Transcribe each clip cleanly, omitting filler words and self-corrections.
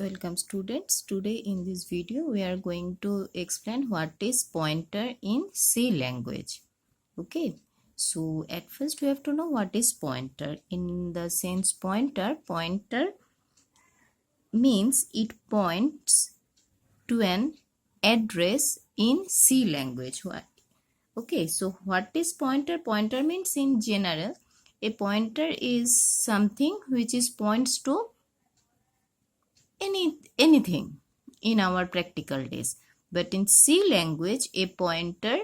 Welcome students. Today in this video we are going to explain what is pointer in C language. Okay. So at first we have to know what is pointer. In the sense pointer means it points to an address in C language. Okay, so what is pointer? Pointer means in general a pointer is something which is points to anything in our practical days, but in C language a pointer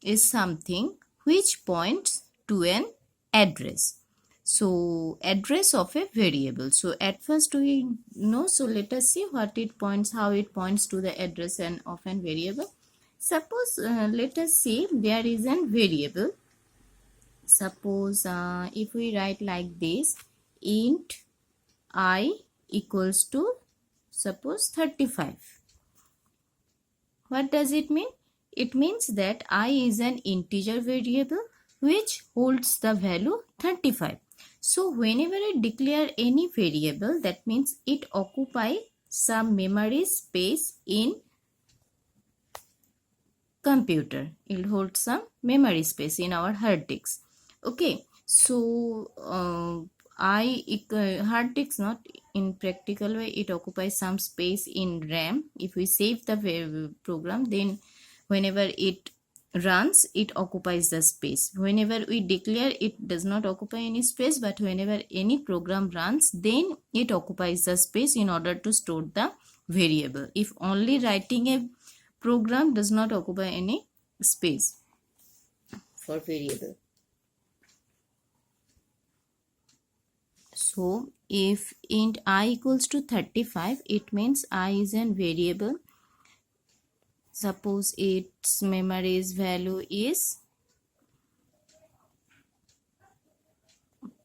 is something which points to an address. So address of a variable. So at first we know, so let us see what it points, how it points to the address and of an variable. Suppose let us see there is an variable. Suppose if we write like this, int I equals to suppose 35. What does it mean? It means that I is an integer variable which holds the value 35. So whenever I declare any variable, that means it occupies some memory space in computer. It holds some memory space in our hard disk. Okay, so hard disk, not in practical way, it occupies some space in RAM. If we save the program, then whenever it runs, it occupies the space. Whenever we declare, it does not occupy any space, but whenever any program runs, then it occupies the space in order to store the variable. If only writing a program does not occupy any space for variable. So if int I equals to 35, it means I is a variable. Suppose its memory's value is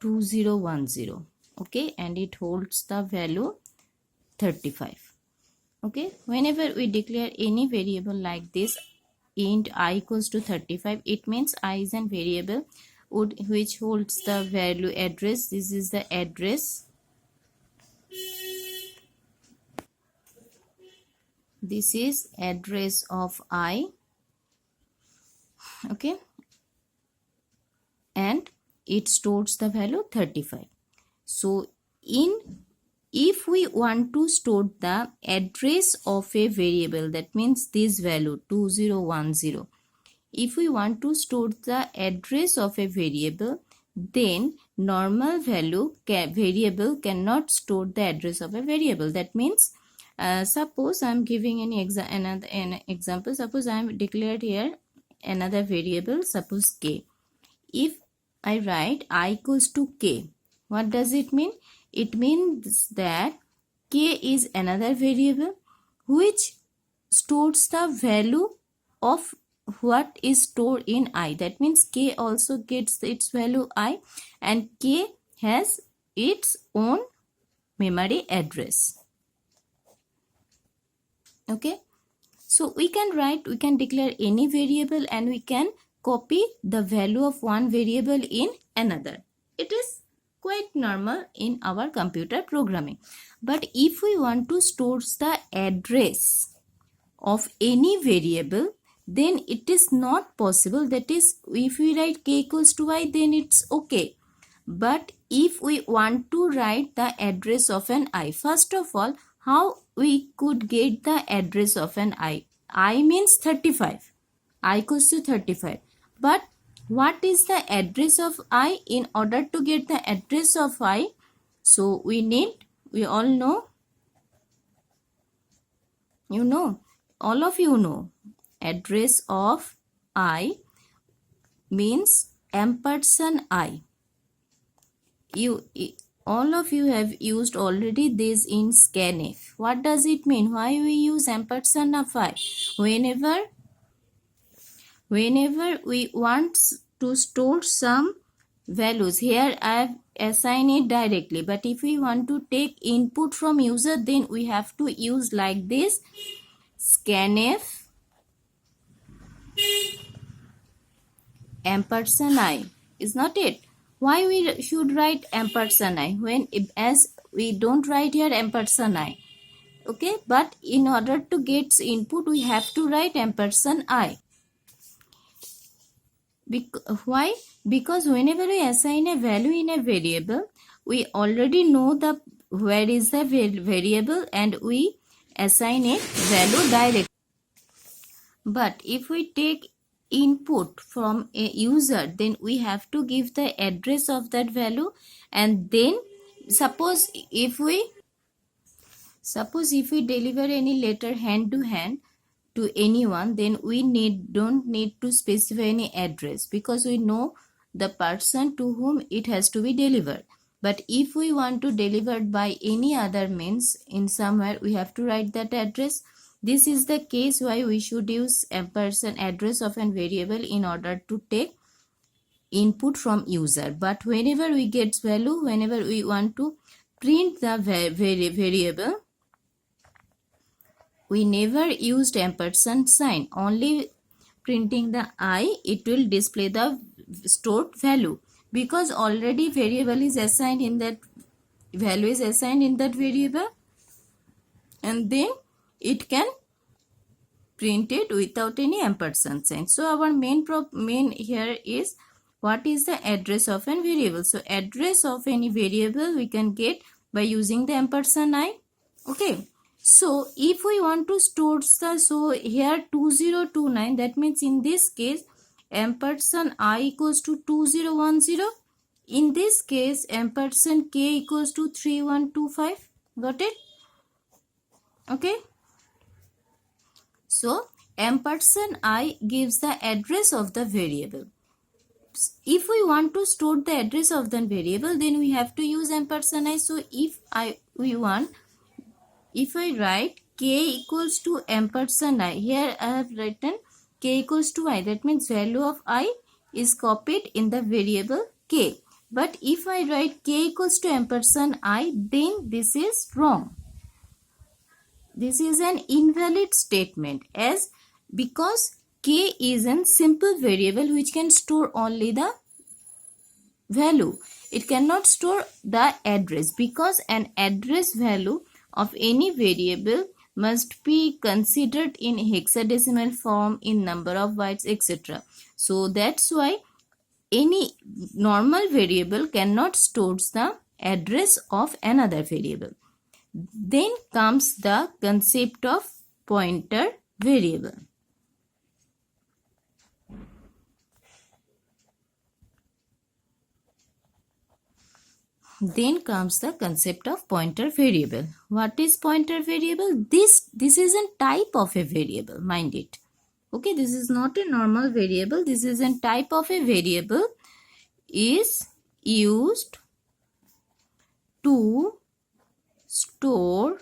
2010. Okay, and it holds the value 35. Okay, whenever we declare any variable like this, int I equals to 35, it means I is a variable which holds the value address. This is the address. This is address of I. Okay, and it stores the value 35. So if we want to store the address of a variable, that means this value 2010, if we want to store the address of a variable, then normal value variable cannot store the address of a variable. That means suppose I am giving an example. Suppose I am declared here another variable, suppose k. If I write I equals to k, what does it mean? It means that k is another variable which stores the value of what is stored in I. That means k also gets its value I, and k has its own memory address. Okay, so we can declare any variable and we can copy the value of one variable in another. It is quite normal in our computer programming. But if we want to store the address of any variable, then it is not possible. That is, if we write k equals to I, then it's okay. But if we want to write the address of an I, first of all, how we could get the address of an I? I means 35. I equals to 35. But what is the address of I? In order to get the address of I, so we all know, all of you know, address of I means ampersand I. All of you have used already this in scanf. What does it mean? Why we use ampersand of I? Whenever we want to store some values, here I have assigned it directly, but if we want to take input from user, then we have to use like this, scanf ampersand I. Is not it? Why we should write ampersand I when as we don't write here ampersand I? Okay, but in order to get input we have to write ampersand I. Why? Because whenever we assign a value in a variable, we already know the where is the variable and we assign a value directly. But if we take input from a user, then we have to give the address of that value, and then suppose if we deliver any letter hand to hand to anyone, then we don't need to specify any address because we know the person to whom it has to be delivered. But if we want to deliver it by any other means in somewhere, we have to write that address. This is the case why we should use ampersand address of a variable in order to take input from user. But whenever we get value, whenever we want to print the variable, we never used ampersand sign. Only printing the I, it will display the stored value, because already variable is assigned in that value is assigned in that variable, and then it can print it without any ampersand sign. So our main here is what is the address of a variable. So address of any variable we can get by using the ampersand I. Okay. So if we want to store the, so here 2029, that means in this case ampersand I equals to 2010. In this case ampersand k equals to 3125. Got it? Okay. So ampersand I gives the address of the variable. If we want to store the address of the variable, then we have to use ampersand I. So if I write k equals to ampersand I, here I have written k equals to I, that means value of I is copied in the variable k. But if I write k equals to ampersand I, then this is wrong. This is an invalid statement, as because k is a simple variable which can store only the value. It cannot store the address, because an address value of any variable must be considered in hexadecimal form, in number of bytes, etc. So that's why any normal variable cannot store the address of another variable. Then comes the concept of pointer variable. Then comes the concept of pointer variable. What is pointer variable? This is a type of a variable, mind it. Okay, this is not a normal variable. This is a type of a variable, is used to store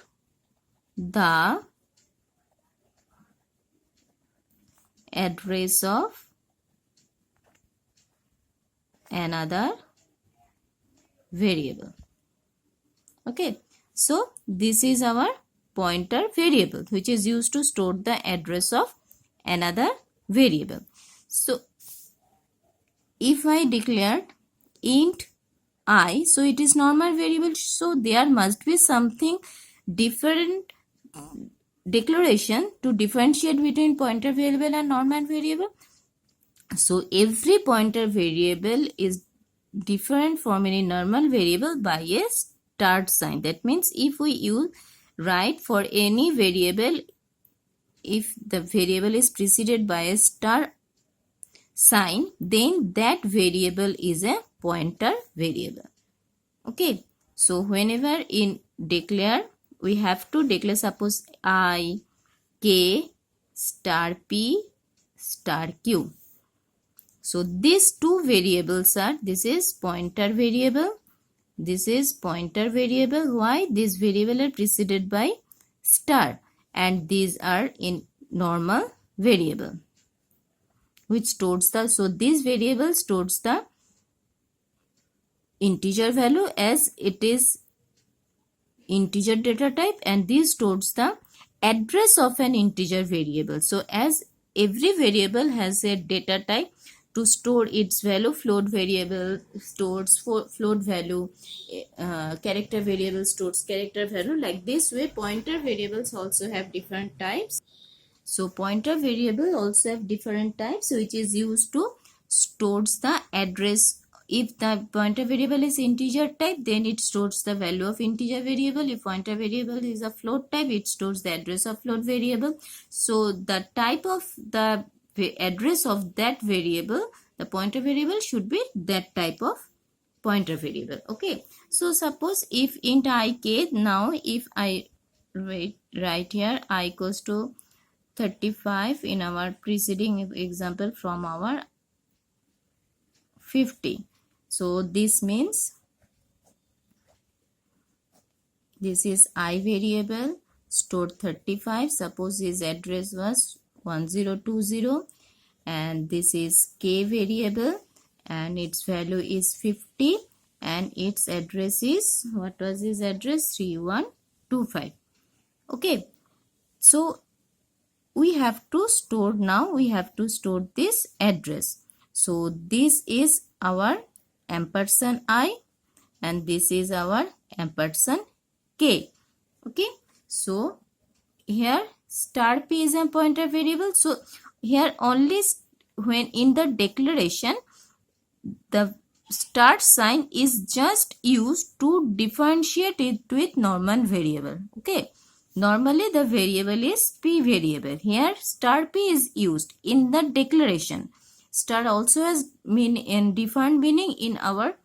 the address of another variable. Okay, so this is our pointer variable, which is used to store the address of another variable. So if I declared int I, so it is normal variable, so there must be something different declaration to differentiate between pointer variable and normal variable. So every pointer variable is different from any normal variable by a star sign. That means if we write for any variable, if the variable is preceded by a star sign, then that variable is a pointer variable. Okay, so whenever in declare, we have to declare, suppose I, k, star p, star q. So these two variables are, this is pointer variable, this is pointer variable. Why? These variables are preceded by star, and these are in normal variable, which stores the, so this variable stores the integer value, as it is integer data type, and this stores the address of an integer variable. So as every variable has a data type, to store its value. Float variable stores float value, character variable stores character value. Like this way, pointer variables also have different types. So pointer variable also have different types, which is used to stores the address. If the pointer variable is integer type, then it stores the value of integer variable. If pointer variable is a float type, it stores the address of float variable. So the type of the address of that variable, the pointer variable should be that type of pointer variable. Okay, so suppose if int ik, now if I write here I equals to 35 in our preceding example from our 50. So this means this is I variable stored 35. Suppose his address was 1020, and this is k variable and its value is 50, and its address is, what was his address? 3125. Okay, so we have to store, now we have to store this address. So this is our ampersand I and this is our ampersand k. Okay, so here star p is a pointer variable. So here only when in the declaration the star sign is just used to differentiate it with normal variable. Okay, normally the variable is p variable. Here star p is used in the declaration. Star also has different meaning in our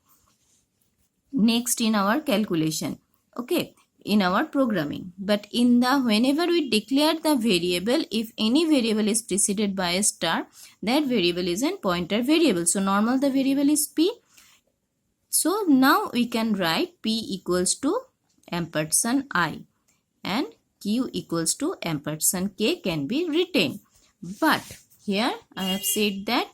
next in our calculation. Okay, in our programming. But in the whenever we declare the variable, if any variable is preceded by a star, that variable is a pointer variable. So normal the variable is p. So now we can write p equals to ampersand I and q equals to ampersand k can be written. But here I have said that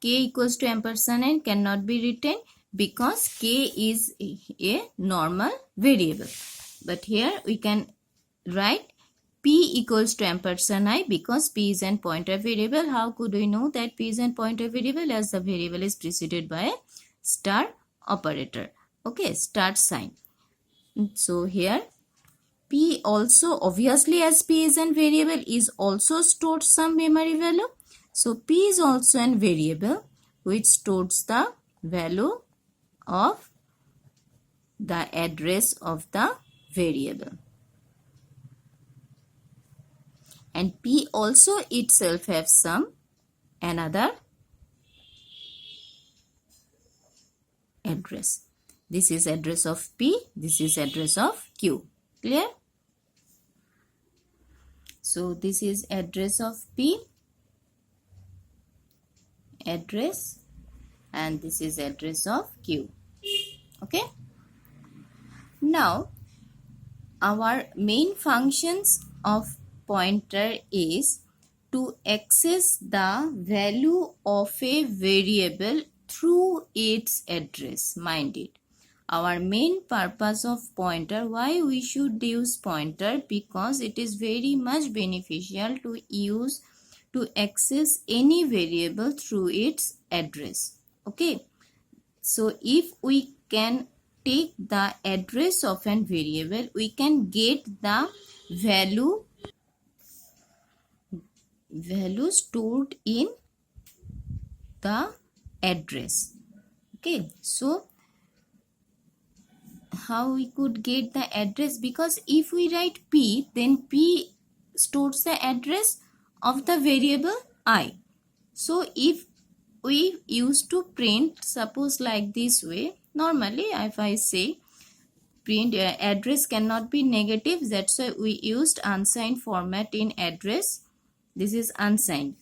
k equals to ampersand n cannot be written because k is a normal variable. But here we can write p equals to ampersand I because p is an pointer variable. How could we know that p is an pointer variable? As the variable is preceded by a star operator. Okay, star sign. So here p also, obviously as p is an variable, is also stored some memory value. So p is also an variable which stores the value of the address of the variable. And p also itself have some another address. This is address of p, this is address of q. Clear? So this is address of p, address, and this is address of q. Okay, now our main functions of pointer is to access the value of a variable through its address. Mind it, our main purpose of pointer, why we should use pointer, because it is very much beneficial to use to access any variable through its address. Okay, so if we can take the address of an variable, we can get the value stored in the address. Okay, so how we could get the address? Because if we write p, then p stores the address of the variable I. So if we used to print, suppose like this way, normally if I say print address cannot be negative, that's why we used unsigned format in address. This is unsigned.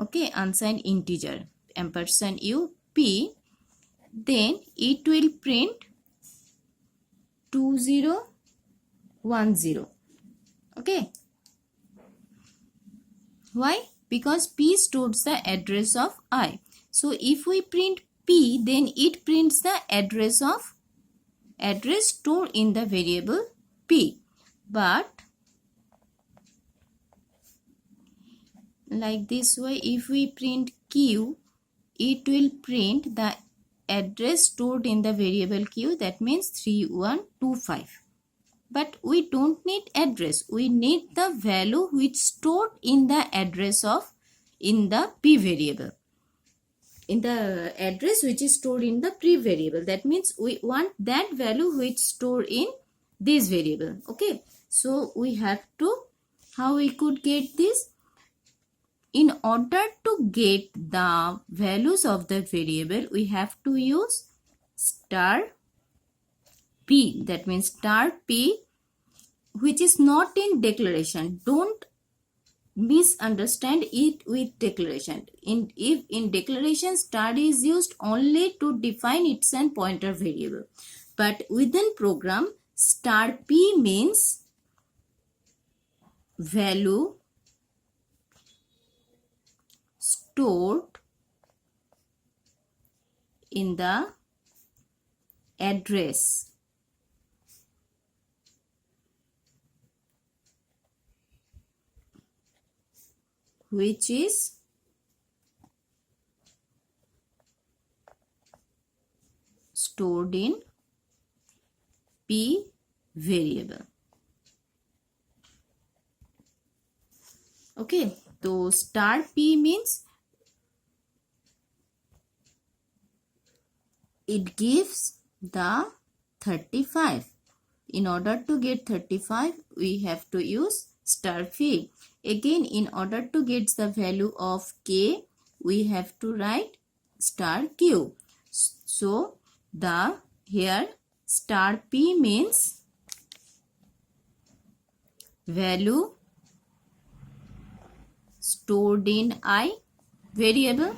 Okay, unsigned integer, ampersand u p, then it will print 2010. Okay, why? Because p stores the address of I. So if we print p, then it prints the address stored in the variable p. But like this way. If we print q, it will print the address stored in the variable q, that means 3125. But we don't need address, we need the value which stored in the address of in the p variable, in the address which is stored in the pre variable. That means we want that value which stored in this variable. Okay, so we have to, how we could get this? In order to get the values of the variable, we have to use star p, that means star p, which is not in declaration. Don't misunderstand it with declaration. If in declaration, star is used only to define its and pointer variable, but within program, star p means value stored in the address which is stored in p variable. Okay, so star p means it gives the 35. In order to get 35, we have to use star p. Again, in order to get the value of k, we have to write star q. So the here star p means value stored in I variable.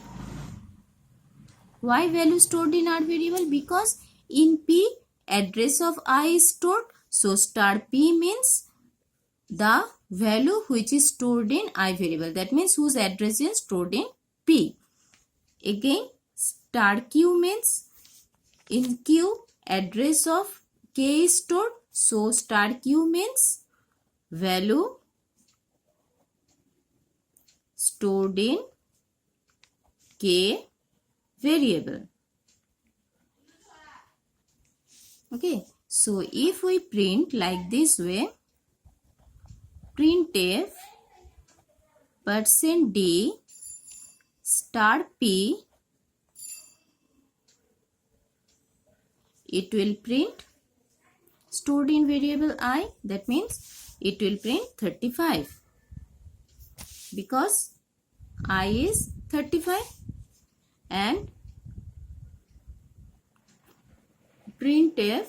Why value stored in R variable? Because in P, address of I is stored. So star P means the value which is stored in I variable. That means whose address is stored in P. Again, star Q means in Q, address of K is stored. So star Q means value stored in K variable. Okay, so if we print like this way, printf %d star p, it will print stored in variable I, that means it will print 35 because I is 35, and printf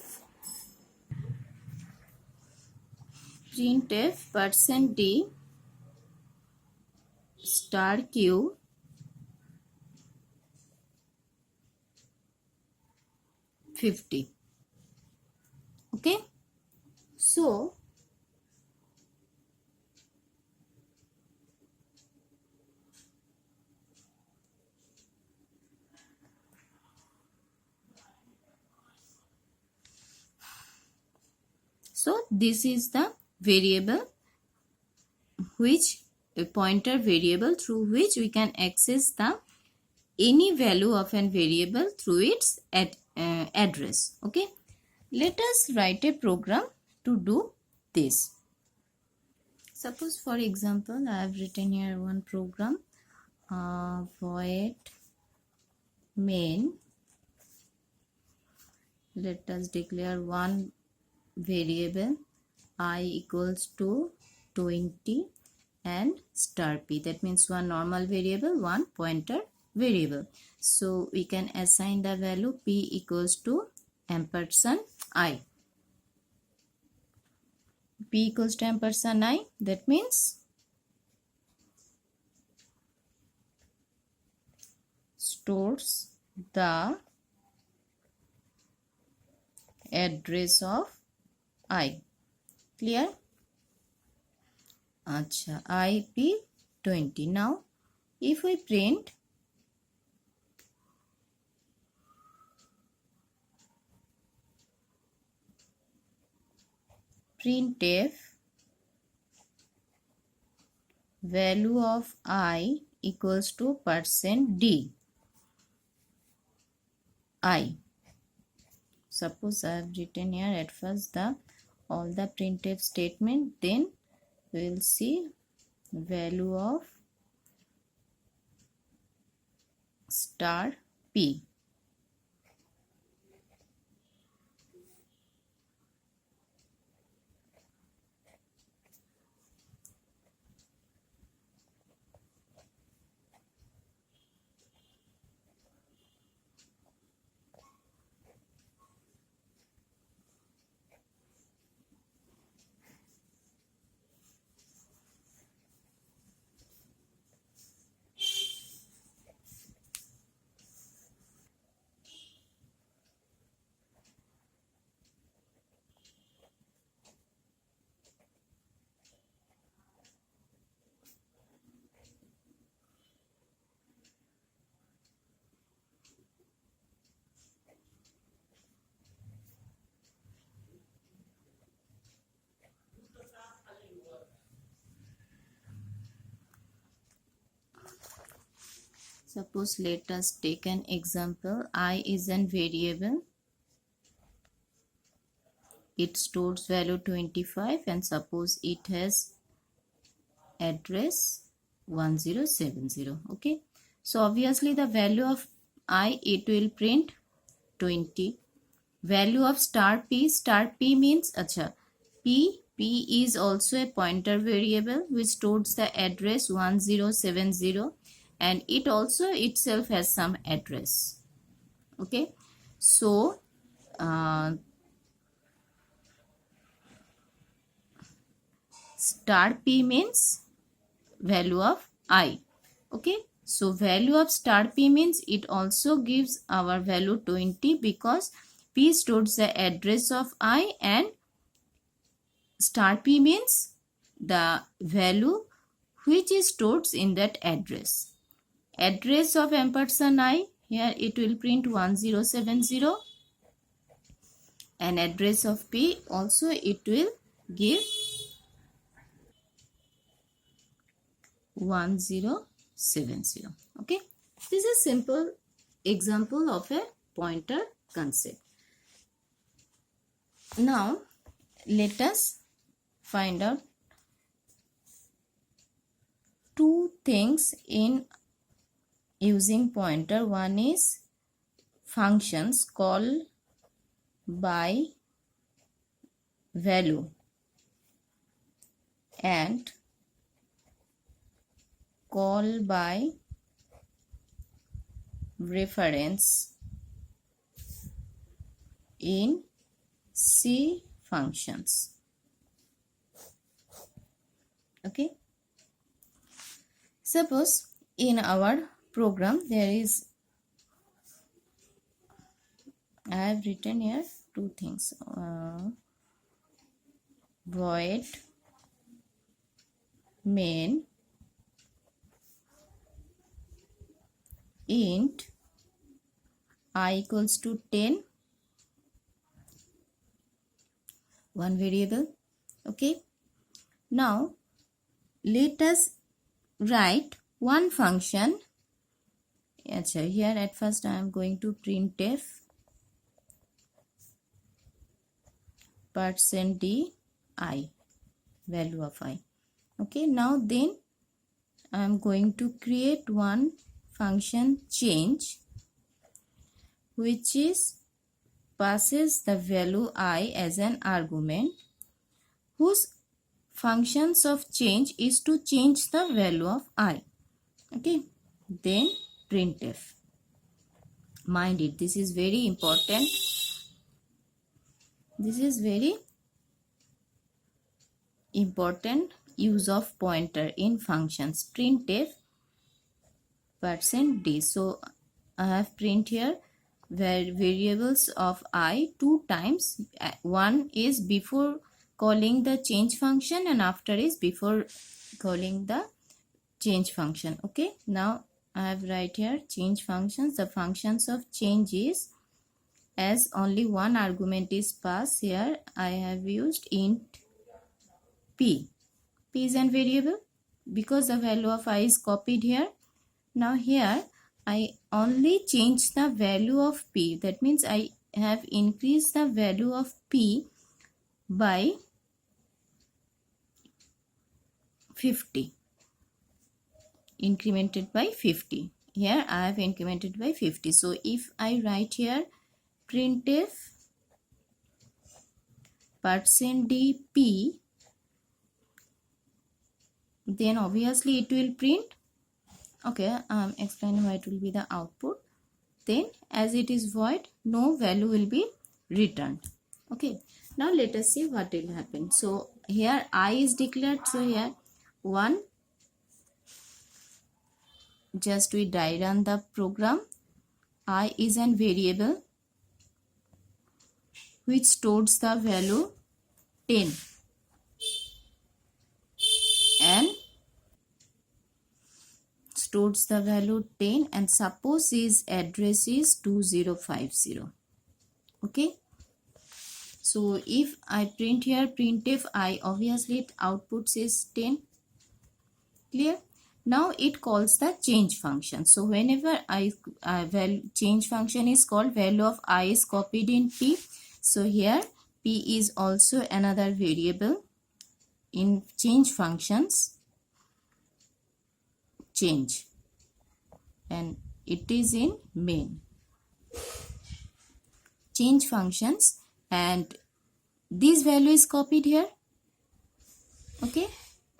%d star q $50. Okay, so this is the variable which a pointer variable through which we can access the any value of an variable through its address. Okay, let us write a program to do this. Suppose for example, I have written here one program, void main. Let us declare one variable I equals to 20 and star p, that means one normal variable, one pointer variable. So we can assign the value p equals to ampersand I. P equals to ampersand I, that means stores the address of I. Clear? Acha, IP 20. Now if we print printf value of I equals to %d I. Suppose I have written here at first the all the printf statement, then we will see value of star p. Suppose let us take an example. I is an variable. It stores value 25 and suppose it has address 1070. Okay. So obviously the value of I, it will print 20. Value of star p means p is also a pointer variable which stores the address 1070 and it also itself has some address. Okay, so star p means value of I. Okay, so value of star p means it also gives our value 20 because p stores the address of I and star p means the value which is stored in that address. Address of ampersand I, here it will print 1070 and address of p also it will give 1070. Okay, this is simple example of a pointer concept. Now let us find out two things in using pointer. One is functions call by value and call by reference in C functions. Okay, suppose in our program there is, I have written here two things, void main int I equals to 10, one variable. Okay, now let us write one function. Here at first I am going to printf %d I, value of I. Okay, now then I am going to create one function change which is passes the value I as an argument, whose functions of change is to change the value of I. Okay, then printf. Mind it, this is very important. This is very important use of pointer in functions. Printf %d. So I have print here where variables of I two times. One is before calling the change function and after is before calling the change function. Okay, now I have write here change functions. The functions of change is, as only one argument is passed, here I have used int p. P is an variable. because the value of I is copied here. Now here I only change the value of P. That means I have increased the value of P by 50. Incremented by 50. Here I have incremented by 50. So if I write here printf %dp, then obviously it will print. Okay, explaining why it will be the output. Then as it is void, no value will be returned. Okay, now let us see what will happen. So here I is declared. So here 1, just we run the program. I is an variable which stores the value 10 and stores the value 10, and suppose his address is 2050. Okay, so if I print here printf I, obviously it outputs is 10. Clear? Now it calls the change function. So whenever change function is called, value of I is copied in P. So here P is also another variable in change functions, change, and it is in main change functions, and this value is copied here. Okay,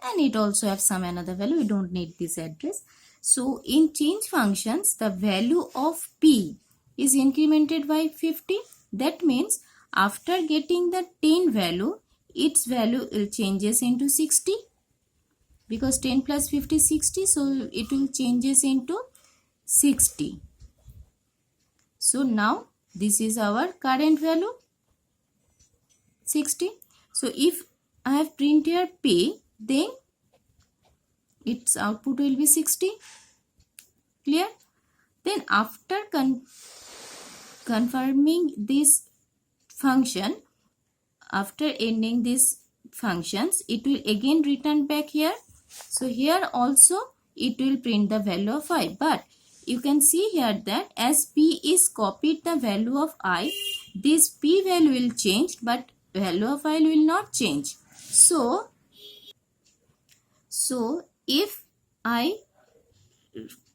and it also have some another value. We don't need this address. So in change functions, the value of P is incremented by 50. That means after getting the 10 value, its value will changes into 60, because 10 plus 50 is 60, so it will changes into 60. So now this is our current value 60. So if I have print here P, then its output will be 60. Clear? Then after confirming this function, after ending these functions, it will again return back here. So here also it will print the value of I, but you can see here that as P is copied the value of I, this P value will change, but value of I will not change. So if I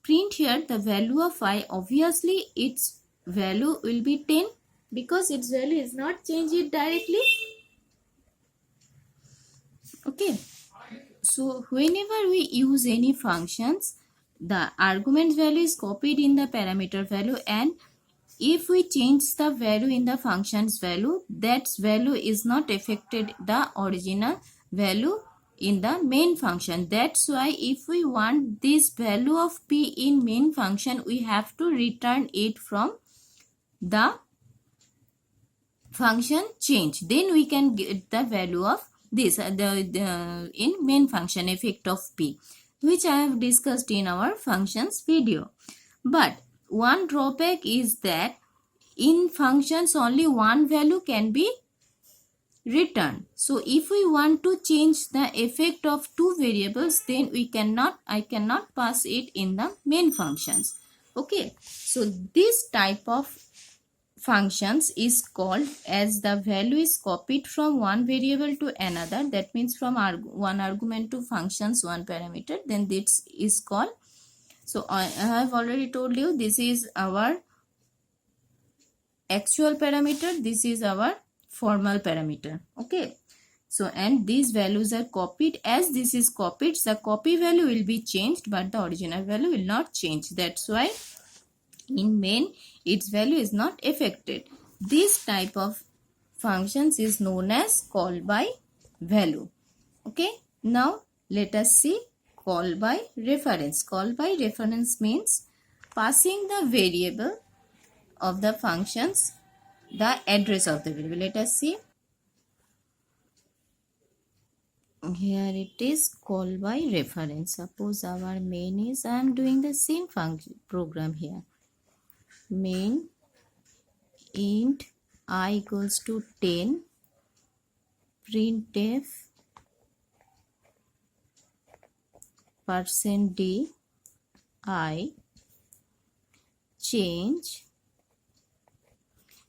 print here the value of I, obviously its value will be 10, because its value is not changed directly. Okay, so whenever we use any functions, the argument value is copied in the parameter value, and if we change the value in the function's value, that value is not affected the original value in the main function. That's why if we want this value of P in main function, we have to return it from the function change. Then we can get the value of this in main function effect of P, which I have discussed in our functions video. But one drawback is that in functions only one value can be returned. So if we want to change the effect of two variables, then I cannot pass it in the main functions. Okay, so this type of functions is called as the value is copied from one variable to another. That means from one argument to functions one parameter, then this is called. So I have already told you, this is our actual parameter, this is our formal parameter. Okay, so and these values are copied. As this is copied, the copy value will be changed, but the original value will not change. That's why in main its value is not affected. This type of functions is known as call by value. Okay, now let us see call by reference. Call by reference means passing the variable of the functions the address of the variable. Let us see. Here it is call by reference. Suppose our main is, I am doing the same function program here. Main int I equals to 10, printf %d I change.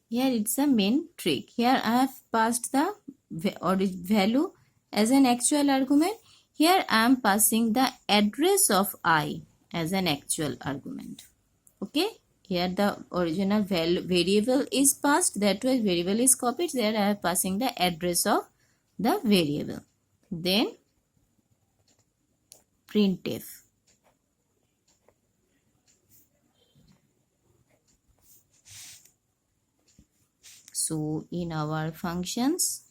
Here it's a main trick. Here I have passed the value as an actual argument. Here I am passing the address of I as an actual argument. Okay. Here the original variable is passed. That way variable is copied. There I am passing the address of the variable. Then printf. So in our functions,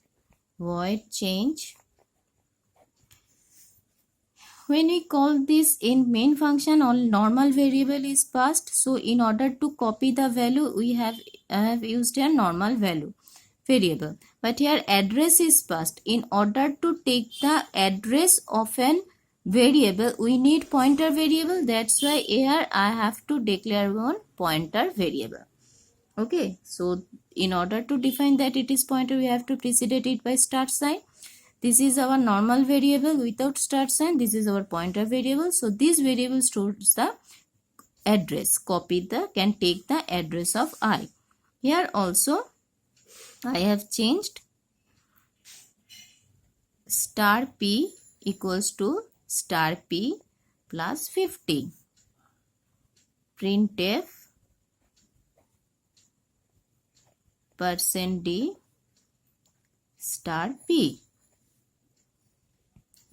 void change. When we call this in main function, all normal variable is passed. So in order to copy the value, we have used a normal value variable. But here address is passed. In order to take the address of an variable, we need pointer variable. That's why here I have to declare one pointer variable. Okay, so in order to define that it is pointer, we have to precede it by start sign. This is our normal variable without start sign. This is our pointer variable. So this variable stores the address. Can take the address of I. Here also I have changed star p equals to star p plus 50. Printf %d star p.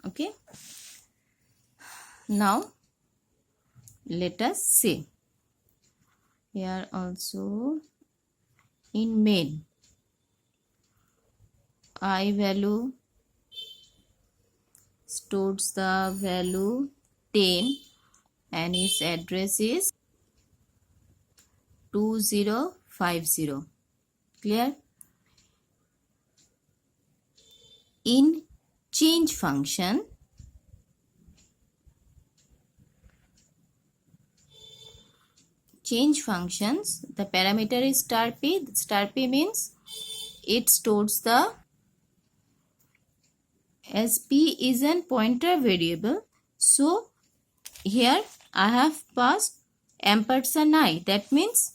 Okay. Now let us see. Here also in main, I value stores the value 10 and its address is 2050. Clear? In change function, the parameter is star p. Star p means it stores the, as p is an pointer variable, so here I have passed ampersand I. That means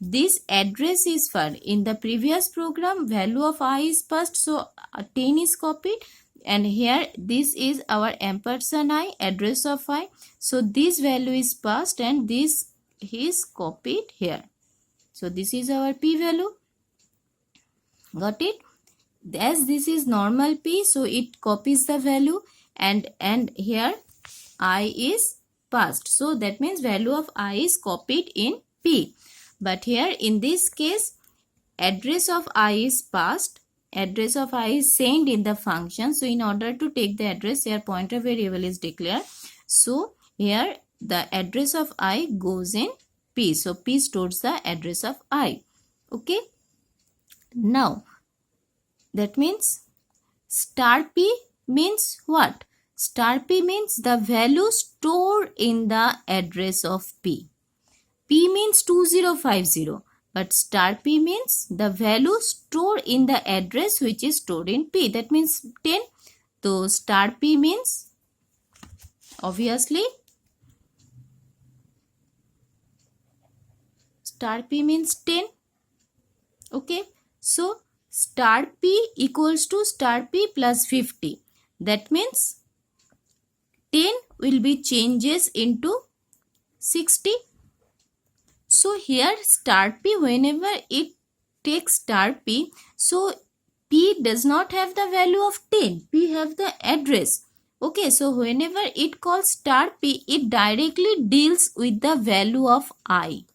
this address is found. In the previous program, value of I is passed, so 10 is copied, and here this is our ampersand I, address of I. So this value is passed and this is copied here. So this is our p value. Got it? As this is normal p, so it copies the value, and here I is passed. So that means value of I is copied in p. But here in this case, address of I is passed. Address of I is sent in the function. So in order to take the address, here pointer variable is declared. So here the address of I goes in p. So p stores the address of I. Okay. Now that means star p means what? Star p means the value stored in the address of p. P means 2050, but star p means the value stored in the address which is stored in p. That means 10. So star p means, obviously, star p means 10. Okay, so star p equals to star p plus 50. That means 10 will be changes into 60. So here star p, whenever it takes star p, so p does not have the value of 10, p have the address. Okay, so whenever it calls star p, it directly deals with the value of I,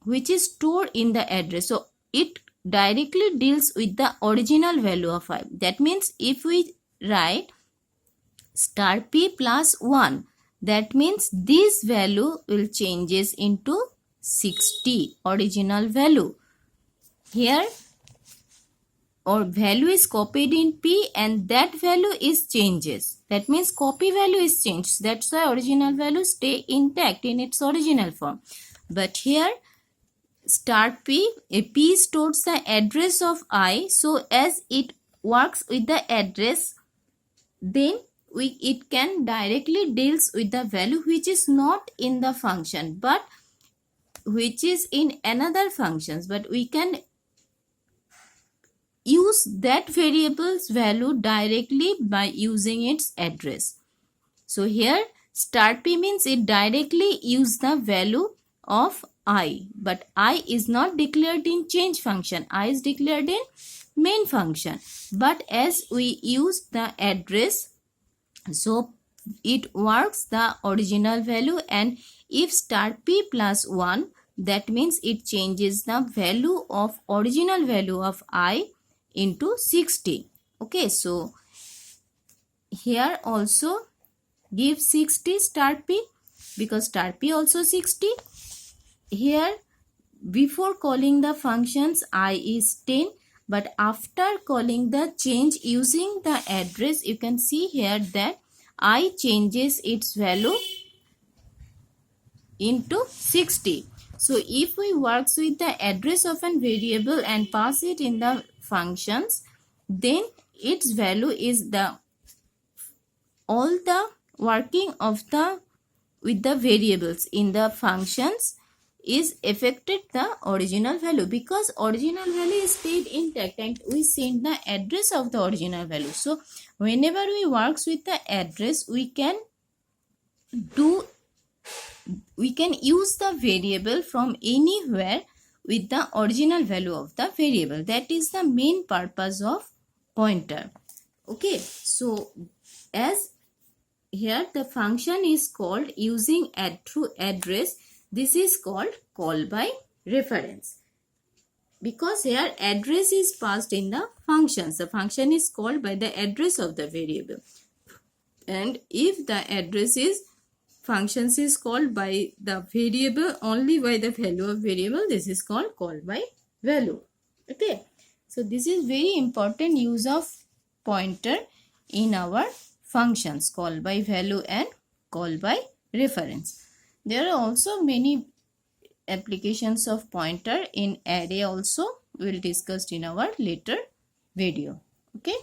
which is stored in the address. So it directly deals with the original value of I. That means if we write star p plus 1, that means this value will changes into 60, original value. Here or value is copied in p and that value is changes. That means copy value is changed. That's why original value stay intact in its original form. But here star p, p stores the address of I. So as it works with the address, then it can directly deals with the value which is not in the function but which is in another functions, but we can use that variable's value directly by using its address. So here start p means it directly use the value of I, but I is not declared in change function. I is declared in main function. But as we use the address, so it works the original value, and if start p plus 1, that means it changes the value of original value of I into 60. Okay, so here also give 60 start p because start p also 60. Here before calling the functions I is 10, but after calling the change using the address, you can see here that I changes its value into 60. So if we works with the address of a variable and pass it in the functions, then its value is the all the working of the with the variables in the functions is affected the original value, because original value is stayed intact and we send the address of the original value. So whenever we works with the address, we can use the variable from anywhere with the original value of the variable. That is the main purpose of pointer. Okay, so as here the function is called using through address, this is called call by reference, because here address is passed in the functions. The function is called by the address of the variable, and if the address is functions is called by the variable only by the value of variable, this is called call by value. Okay, so this is very important use of pointer in our functions, call by value and call by reference. There are also many applications of pointer in array also, we will discuss in our later video. Okay.